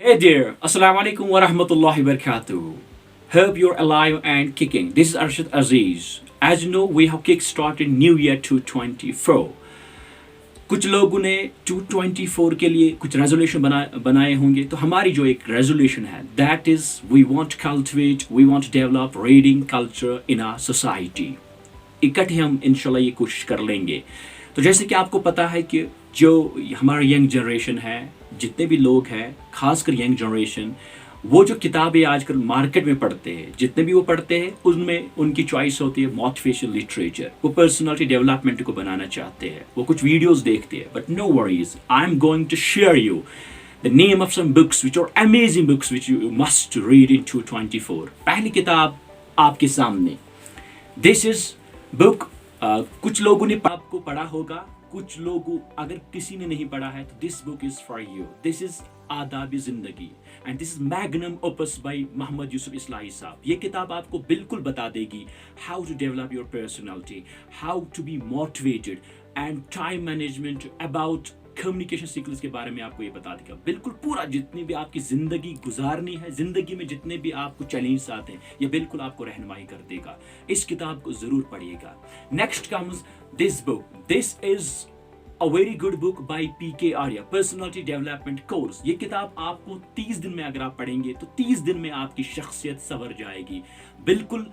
Hey there, Assalamu alaikum wa rahmatullahi wa barakatuh. Hope you're alive and kicking. This is Arshad Aziz. As you know, we have kick-started New Year 224. कुछ लोगों ने 224 के लिए कुछ resolution बनाए होंगे, तो हमारी जो एक रेजोल्यूशन है that is we want cultivate, we want develop reading culture in our society. इकट्ठे हम इंशाल्लाह ये कोशिश कर लेंगे. तो जैसे कि आपको पता है कि जो हमारा यंग जनरेशन है, जितने भी लोग हैं, खासकर यंग जनरेशन, वो जो किताबें आजकल मार्केट में पढ़ते हैं, जितने भी वो पढ़ते हैं उनमें उनकी चॉइस होती है मोटिवेशनल लिटरेचर. वो पर्सनालिटी डेवलपमेंट को बनाना चाहते हैं, वो कुछ वीडियोस देखते हैं. But no worries, I am going to share you the name of some books which are amazing books which you must read in 224. पहली किताब आपके सामने. This is book. कुछ लोगों ने आपको पढ़ा होगा, कुछ लोगों अगर किसी ने नहीं पढ़ा है तो this book is for you. This is Adabi Zindagi and this is magnum opus by Mohammad Yusuf Islahi Sahab. ये किताब आपको बिल्कुल बता देगी how to develop your personality, how to be motivated and time management, about communication skills के बारे में आपको ये बता देगा. बिल्कुल पूरा जितनी भी आपकी ज़िंदगी गुजारनी है, ज़िंदगी में जितने भी आपको चैलेंज आते हैं, ये बिल्कुल आपको रहनुमाई कर देगा. इस किताब को ज़रूर पढ़िएगा. Next comes this book. This is a very good book by PK Arya, personality development course. ये किताब आपको 30 दिन में अगर आप पढ़ेंगे तो 30 दिन में आपकी शख्सियत संवर जाएगी, बिल्कुल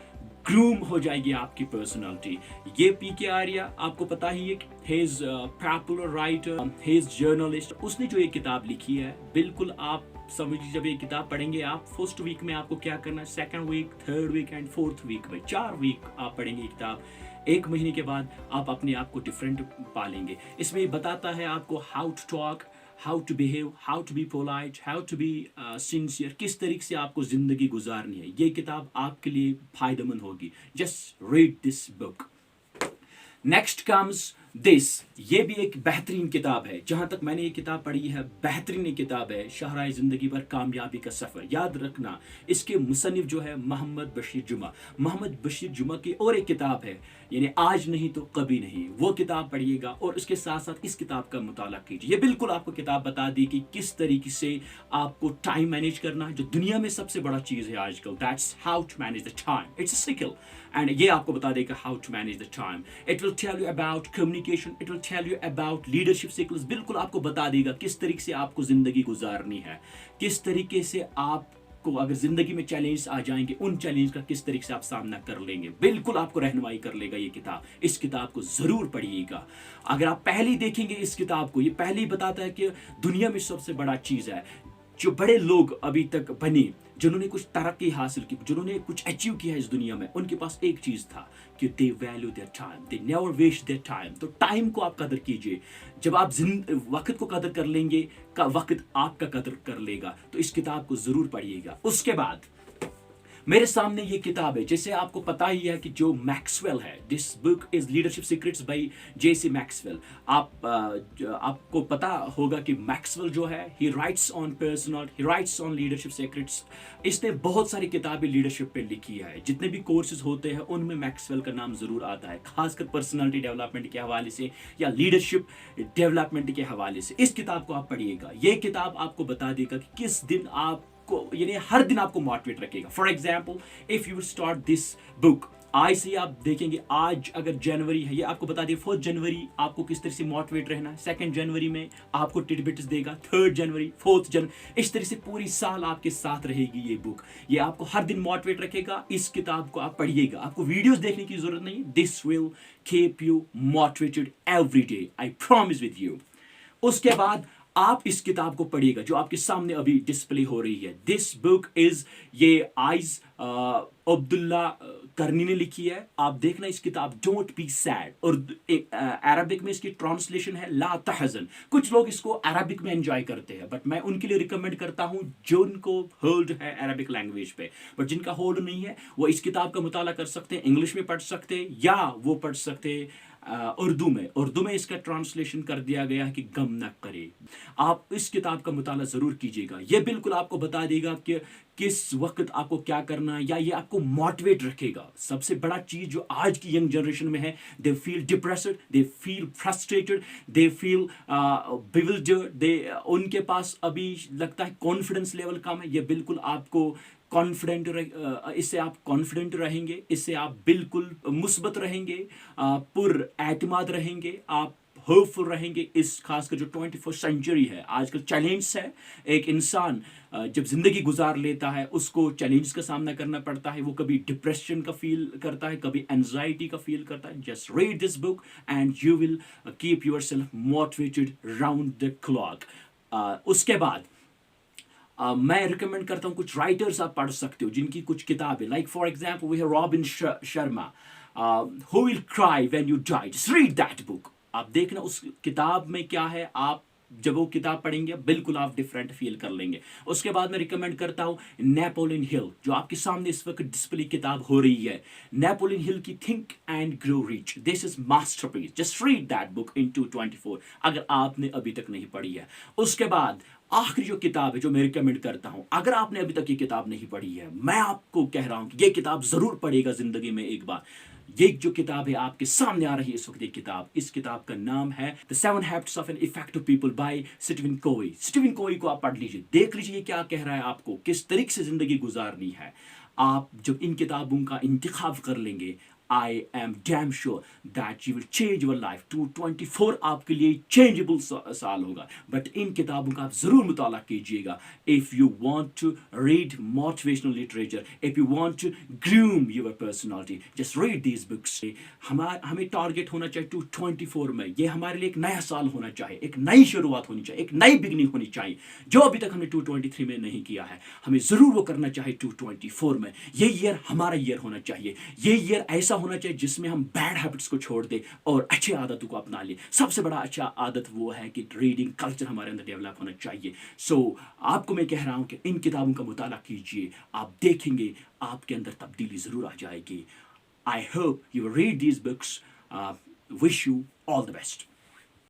ग्रूम हो जाएगी आपकी पर्सनालिटी. ये पीके आर्या आपको पता ही है, he is popular writer, he is journalist. उसने जो ये किताब लिखी है, बिल्कुल आप समझिए जब ये किताब पढ़ेंगे आप, फर्स्ट वीक में आपको क्या करना है, second week, third week and fourth week में 4 वीक आप पढ़ेंगे ये किताब. एक महीने के बाद आप अपने आप को डिफरेंट पालेंगे. इसमें बताता है आपको how to talk, how to behave, how to be polite, how to be sincere, किस तरीके से आपको ज़िंदगी गुजारनी है. ये किताब आपके लिए फ़ायदेमंद होगी. Just read this book. Next comes this. ये भी एक बेहतरीन किताब है. जहाँ तक मैंने ये किताब पढ़ी है, बेहतरीन किताब है. शाहराए ज़िंदगी पर कामयाबी का सफ़र. याद रखना इसके मुसन्निफ जो है मोहम्मद बशीर जुमा. मोहम्मद बशीर जुमा की और एक किताब है, यानी आज नहीं तो कभी नहीं. वो किताब पढ़िएगा और उसके साथ साथ इस किताब का मुताला कीजिए. ये बिल्कुल आपको किताब बता दी कि किस तरीके से आपको टाइम मैनेज करना है, जो दुनिया में सबसे बड़ा चीज़ है आजकल. That's how to manage the time. It's a skill and ये आपको बता देगा how to manage the time. It will tell you about communication, it will tell you about leadership skills. बिल्कुल आपको बता देगा किस तरीके से आपको ज़िंदगी गुजारनी है, किस तरीके से आपको अगर ज़िंदगी में चैलेंज आ जाएंगे, उन चैलेंज का किस तरीके से आप सामना कर लेंगे. बिल्कुल आपको रहनुमाई कर लेगा ये किताब. इस किताब को ज़रूर पढ़िएगा. अगर आप पहले देखेंगे इस किताब को, ये पहले ही बताता है कि दुनिया में सबसे बड़ा चीज़ है, जो बड़े लोग अभी तक बने, जिन्होंने कुछ तरक्की हासिल की, जिन्होंने कुछ अचीव किया है इस दुनिया में, उनके पास एक चीज़ था कि they value their time, they never waste their time. तो टाइम को आप कदर कीजिए. जब आप वक्त को कदर कर लेंगे, का वक्त आपका कदर कर लेगा. तो इस किताब को ज़रूर पढ़िएगा. उसके बाद मेरे सामने ये किताब है, जैसे आपको पता ही है कि जो मैक्सवेल है, this book is leadership secrets by JC Maxwell. आपको पता होगा कि मैक्सवेल जो है, he writes on personal, he writes on leadership secrets. इसने बहुत सारी किताबें लीडरशिप पे लिखी है. जितने भी कोर्सेज होते हैं उनमें मैक्सवेल का नाम ज़रूर आता है, खासकर पर्सनालिटी डेवलपमेंट के हवाले से या लीडरशिप डेवलपमेंट के हवाले से. इस किताब को आप पढ़िएगा. ये किताब आपको बता देगा कि किस दिन आप यानी हर दिन आपको मोटिवेट रखेगा. For example, if you start this book, आज से आप देखेंगे, आज अगर जनवरी है, ये आपको बता दिए 4 जनवरी आपको किस तरह से मोटिवेट रहना है. 2 जनवरी में आपको टिडबिट्स देगा. 3 जनवरी, 4 जनवरी, इस तरह से पूरी साल आपके साथ रहेगी ये बुक. ये आपको हर दिन मोटिवेट रखेगा. इस किताब को आप पढ़िएगा. आपको वीडियोस देखने की जरूरत नहीं. This will keep you motivated every day, I promise with you. उसके बाद आप इस किताब को पढ़िएगा जो आपके सामने अभी डिस्प्ले हो रही है. दिस बुक इज, ये आइज अब्दुल्ला करनी ने लिखी है. आप देखना इस किताब, डोंट बी सैड, और अरबिक में इसकी ट्रांसलेशन है ला तहज़न. कुछ लोग इसको अरबिक में एंजॉय करते हैं, बट मैं उनके लिए रिकमेंड करता हूँ जिनको होल्ड है अरबिक लैंग्वेज पे. बट जिनका होल्ड नहीं है वो इस किताब का मुताला कर सकते हैं, इंग्लिश में पढ़ सकते हैं, या वो पढ़ सकते हैं اردو میں اس کا ٹرانسلیشن کر دیا گیا ہے کہ غم نہ کرے. آپ اس کتاب کا مطالعہ ضرور کیجیے گا. یہ بالکل آپ کو بتا دے گا کہ کس وقت آپ کو کیا کرنا ہے, یا یہ آپ کو موٹیویٹ رکھے گا. سب سے بڑا چیز جو آج کی ینگ جنریشن میں ہے, دے فیل ڈپریسڈ, دے فیل فرسٹریٹڈ, دے فیل بیولڈرڈ, ان کے پاس ابھی لگتا ہے کانفیڈنس لیول کم ہے. یہ بالکل آپ کو کانفیڈنٹ, اس سے آپ کانفیڈنٹ رہیں گے, اس سے آپ بالکل مثبت رہیں گے, پر اعتماد رہیں گے, آپ ہوپ فل رہیں گے. اس خاص کر جو 21st سینچری ہے, آج کل چیلنجز ہے. ایک انسان جب زندگی گزار لیتا ہے اس کو چیلنجز کا سامنا کرنا پڑتا ہے. وہ کبھی ڈپریشن کا فیل کرتا ہے, کبھی انزائٹی کا فیل کرتا ہے. Just read this book and you will keep yourself motivated round the clock. اس کے بعد میں ریکمینڈ کرتا ہوں کچھ رائٹرس آپ پڑھ سکتے ہو جن کی کچھ کتابیں, like for example we have Robin Sharma, who will cry when you die. Just read that book. آپ دیکھنا اس کتاب میں کیا ہے, آپ جب وہ کتاب پڑھیں گے بالکل آپ ڈفرینٹ فیل کر لیں گے. اس کے بعد میں ریکمینڈ کرتا ہوں نیپولین ہل, جو آپ کے سامنے اس وقت ڈسپلے کتاب ہو رہی ہے. نیپولین ہل کی think and grow rich, this is masterpiece. Just read that book in 2024 اگر آپ نے ابھی تک نہیں پڑھی ہے. اس کے بعد آخری جو کتاب ہے جو میں ریکمینڈ کرتا ہوں, اگر آپ نے ابھی تک یہ کتاب نہیں پڑھی ہے, میں آپ کو کہہ رہا ہوں کہ یہ کتاب ضرور پڑھے گا زندگی میں ایک بار. یہ جو کتاب ہے آپ کے سامنے آ رہی ہے اس وقت, یہ کتاب, اس کتاب کا نام ہے The 7 Habits of an Effective People by Stephen Covey. Stephen Covey کو آپ پڑھ لیجیے, دیکھ لیجیے یہ کیا کہہ رہا ہے آپ کو, کس طریقے سے زندگی گزارنی ہے. آپ جب ان کتابوں کا انتخاب کر لیں گے, I am damn sure that you will change your life. 2024 آپ کے لیے چینجبل سال ہوگا. بٹ ان کتابوں کا آپ ضرور مطالعہ کیجیے گا. If you want to read motivational literature, if you want to groom your personality, just read these books. ہمیں ٹارگیٹ ہونا چاہیے 2024 میں, یہ ہمارے لیے ایک نیا سال ہونا چاہیے, ایک نئی شروعات ہونی چاہیے, ایک نئی بگننگ ہونی چاہیے. جو ابھی تک ہم نے 2023 میں نہیں کیا ہے, ہمیں ضرور وہ کرنا چاہیے 2024 میں. یہ ایئر ہمارا ایئر ہونا چاہیے. یہ ایئر ایسا ہونا چاہیے جس میں ہم بیڈ ہیبٹس کو چھوڑ دیں اور اچھے عادتوں کو اپنا لیں. سب سے بڑا اچھا عادت وہ ہے کہ ریڈنگ کلچر ہمارے اندر ڈیولپ ہونا چاہیے. سو آپ کو میں کہہ رہا ہوں کہ ان کتابوں کا مطالعہ کیجیے, آپ دیکھیں گے آپ کے اندر تبدیلی ضرور آ جائے گی. I hope you read these books. Wish you all the best.